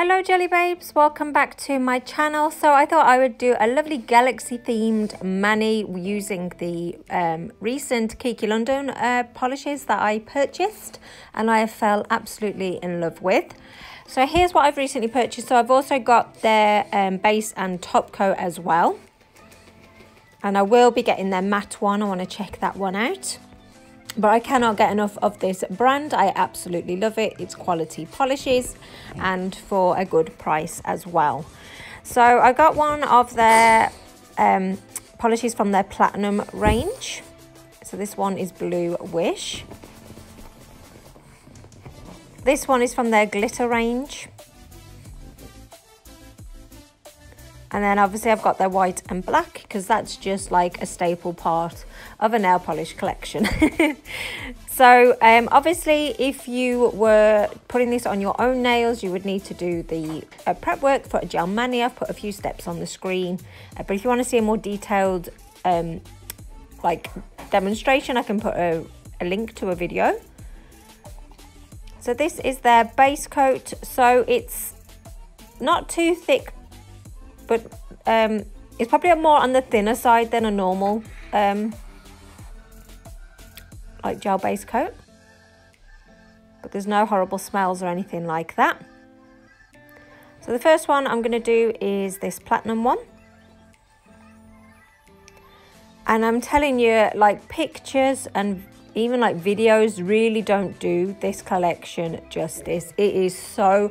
Hello jelly babes, welcome back to my channel. So I thought I would do a lovely galaxy themed mani using the recent Kiki London polishes that I purchased and I fell absolutely in love with. So here's what I've recently purchased. So I've also got their base and top coat as well, and I will be getting their matte one. I want to check that one out. But I cannot get enough of this brand. I absolutely love it. It's quality polishes and for a good price as well. So I got one of their polishes from their platinum range. So this one is Blue Wish. This one is from their glitter range. And then obviously I've got their white and black because that's just like a staple part of a nail polish collection. So obviously if you were putting this on your own nails, you would need to do the prep work for a gel mani. I've put a few steps on the screen, but if you want to see a more detailed like demonstration, I can put a link to a video. So this is their base coat. So it's not too thick, but it's probably more on the thinner side than a normal like gel base coat, but there's no horrible smells or anything like that. So the first one I'm going to do is this platinum one, and I'm telling you, like, pictures and even like videos really don't do this collection justice. It is so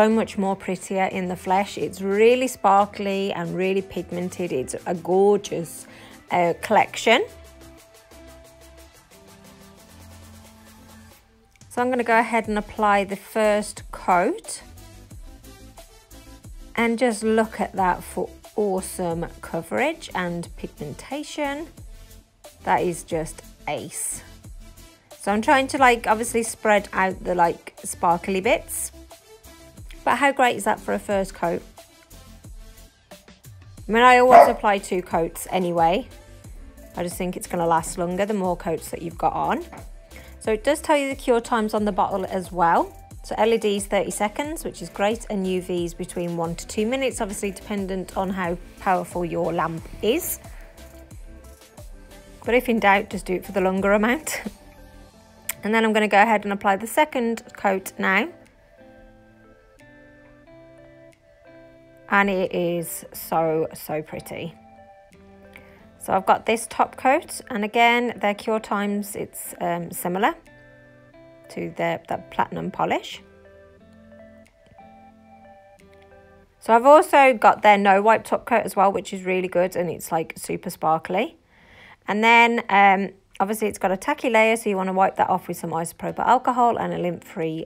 much more prettier in the flesh. It's really sparkly and really pigmented. It's a gorgeous collection. So I'm going to go ahead and apply the first coat, and just look at that for awesome coverage and pigmentation. That is just ace. So I'm trying to, like, obviously spread out the like sparkly bits. But how great is that for a first coat? I mean, I always apply 2 coats anyway. I just think it's going to last longer the more coats that you've got on. So it does tell you the cure times on the bottle as well. So LEDs 30 seconds, which is great, and UVs between 1 to 2 minutes, obviously dependent on how powerful your lamp is. But if in doubt, just do it for the longer amount. And then I'm going to go ahead and apply the second coat now. And it is so pretty. So I've got this top coat, and again their cure times, it's similar to that platinum polish. So I've also got their no wipe top coat as well, which is really good, and it's like super sparkly. And then obviously it's got a tacky layer, so you want to wipe that off with some isopropyl alcohol and a lint-free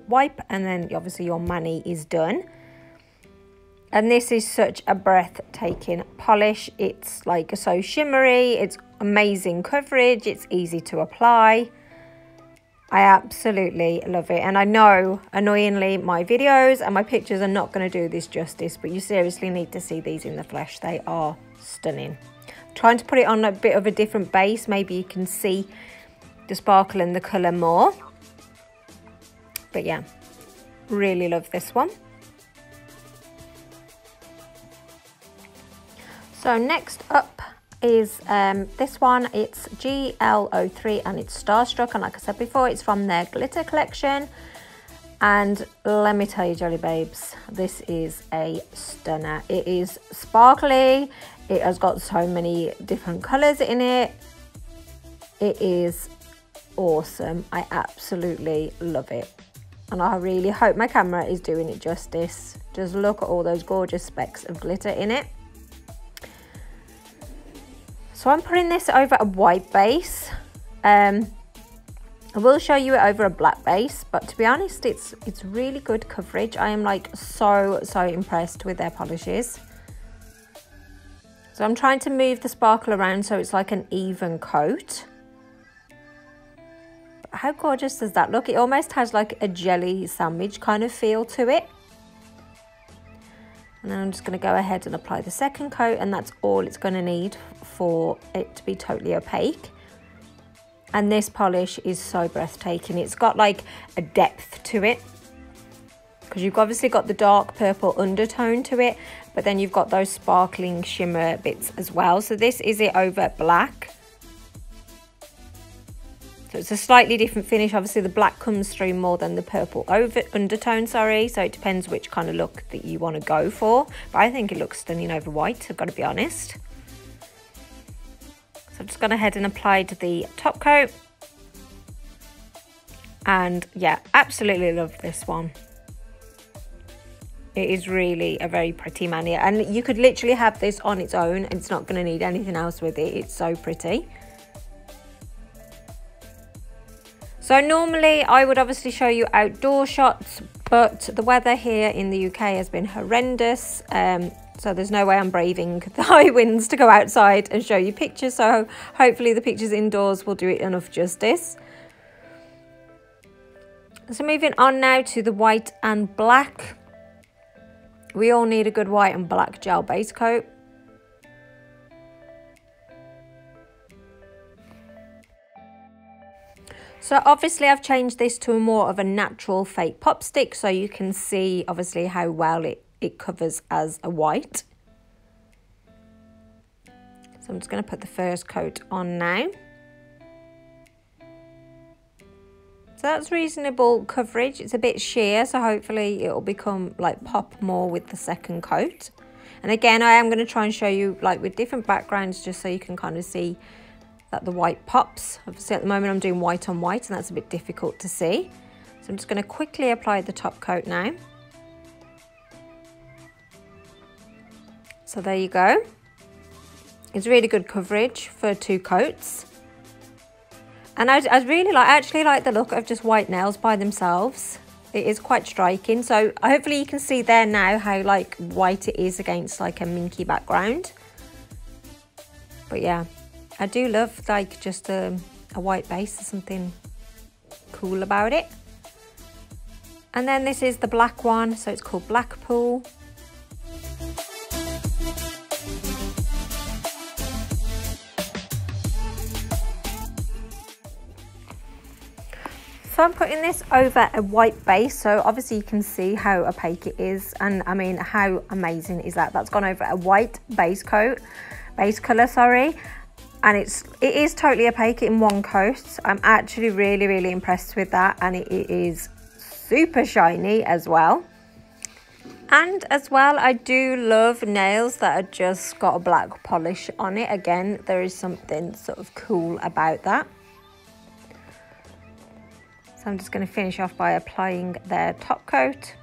wipe, and then obviously your mani is done. And this is such a breathtaking polish. It's like so shimmery, it's amazing coverage, it's easy to apply. I absolutely love it. And I know, annoyingly, my videos and my pictures are not going to do this justice, but you seriously need to see these in the flesh. They are stunning. I'm trying to put it on a bit of a different base. Maybe you can see the sparkle and the colour more. But yeah, really love this one. So next up is this one. It's GL03 and it's Star Struck, and like I said before, it's from their glitter collection. And let me tell you, jelly babes, this is a stunner. It is sparkly, it has got so many different colours in it. It is awesome. I absolutely love it, and I really hope my camera is doing it justice. Just look at all those gorgeous specks of glitter in it. So I'm putting this over a white base. I will show you it over a black base, but to be honest, it's really good coverage. I am like so impressed with their polishes. So I'm trying to move the sparkle around so it's like an even coat. How gorgeous does that look? It almost has like a jelly sandwich kind of feel to it. And then I'm just going to go ahead and apply the second coat, and that's all it's going to need for it to be totally opaque. And this polish is so breathtaking. It's got like a depth to it. because you've obviously got the dark purple undertone to it, but then you've got those sparkling shimmer bits as well. So this is it over black. So it's a slightly different finish. Obviously the black comes through more than the purple undertone, sorry. So it depends which kind of look that you want to go for. But I think it looks stunning over white, I've got to be honest. So I've just gone ahead and applied the top coat. And yeah, absolutely love this one. It is really a very pretty mani, and you could literally have this on its own and it's not going to need anything else with it. It's so pretty. So normally I would obviously show you outdoor shots, but the weather here in the UK has been horrendous. So there's no way I'm braving the high winds to go outside and show you pictures. So hopefully the pictures indoors will do it enough justice. So moving on now to the white and black. We all need a good white and black gel base coat. So obviously I've changed this to a more of a natural fake pop stick, so you can see obviously how well it covers as a white. So I'm just going to put the first coat on now. So that's reasonable coverage. It's a bit sheer, so hopefully it will become like pop more with the second coat. And again, I am going to try and show you like with different backgrounds just so you can kind of see that the white pops. Obviously at the moment I'm doing white on white and that's a bit difficult to see. So I'm just going to quickly apply the top coat now. So there you go. It's really good coverage for two coats. And I really actually like the look of just white nails by themselves. It is quite striking. So hopefully you can see there now how like white it is against like a minky background. But yeah, I do love like just a white base. There's something cool about it. And then this is the black one, so it's called Blackpool. So I'm putting this over a white base, so obviously you can see how opaque it is, and I mean how amazing is that? That's gone over a white base colour, sorry. And it is totally opaque in one coat. I'm actually really impressed with that, and it is super shiny as well. And as well, I do love nails that are just got a black polish on it. Again, there is something sort of cool about that. So I'm just going to finish off by applying their top coat,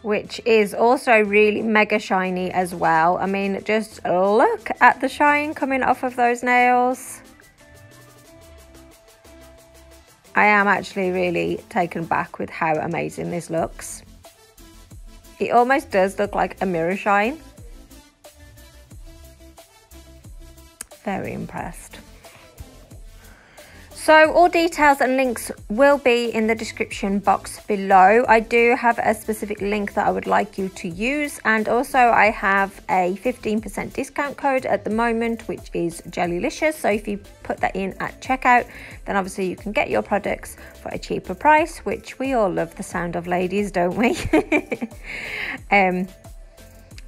which is also really mega shiny as well. I mean, just look at the shine coming off of those nails. I am actually really taken back with how amazing this looks. It almost does look like a mirror shine. Very impressed. So all details and links will be in the description box below. I do have a specific link that I would like you to use, and also I have a 15% discount code at the moment, which is Gelulicious. So if you put that in at checkout, then obviously you can get your products for a cheaper price, which we all love the sound of, ladies, don't we?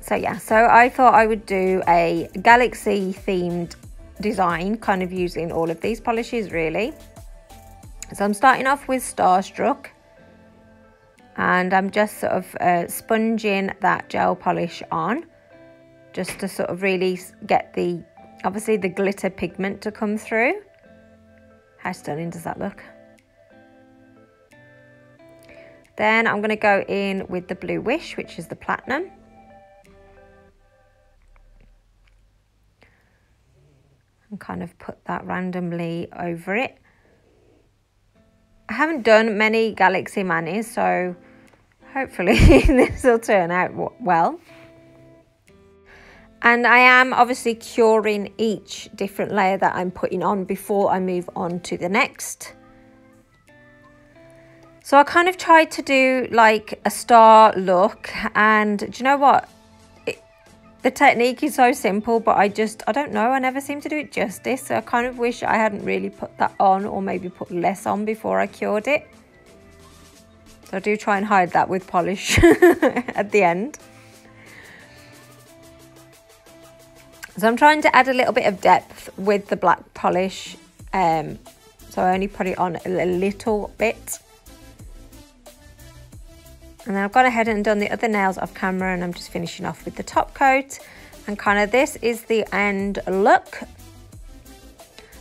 So yeah, so I thought I would do a galaxy themed design, kind of using all of these polishes really. So I'm starting off with Star Struck, and I'm just sort of sponging that gel polish on just to sort of really get the, obviously the glitter pigment to come through. How stunning does that look? Then I'm going to go in with the Blue Wish, which is the platinum. And kind of put that randomly over it. I haven't done many Galaxy Manis, so hopefully this will turn out well. And I am obviously curing each different layer that I'm putting on before I move on to the next. So I kind of tried to do like a star look, and do you know what? The technique is so simple, but I don't know, I never seem to do it justice. So I kind of wish I hadn't really put that on, or maybe put less on before I cured it. So I do try and hide that with polish at the end. So I'm trying to add a little bit of depth with the black polish. So I only put it on a little bit. And then I've gone ahead and done the other nails off camera, and I'm just finishing off with the top coat. And kind of this is the end look.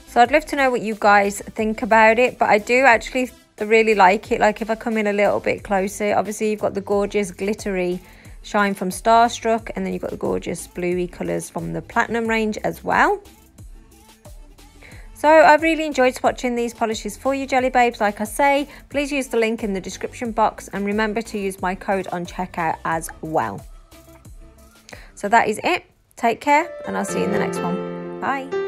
So I'd love to know what you guys think about it, but I do actually really like it. Like if I come in a little bit closer, obviously you've got the gorgeous glittery shine from Star Struck, and then you've got the gorgeous bluey colours from the Platinum range as well. So I've really enjoyed swatching these polishes for you, Jelly Babes. Like I say, please use the link in the description box, and remember to use my code on checkout as well. So that is it. Take care, and I'll see you in the next one. Bye.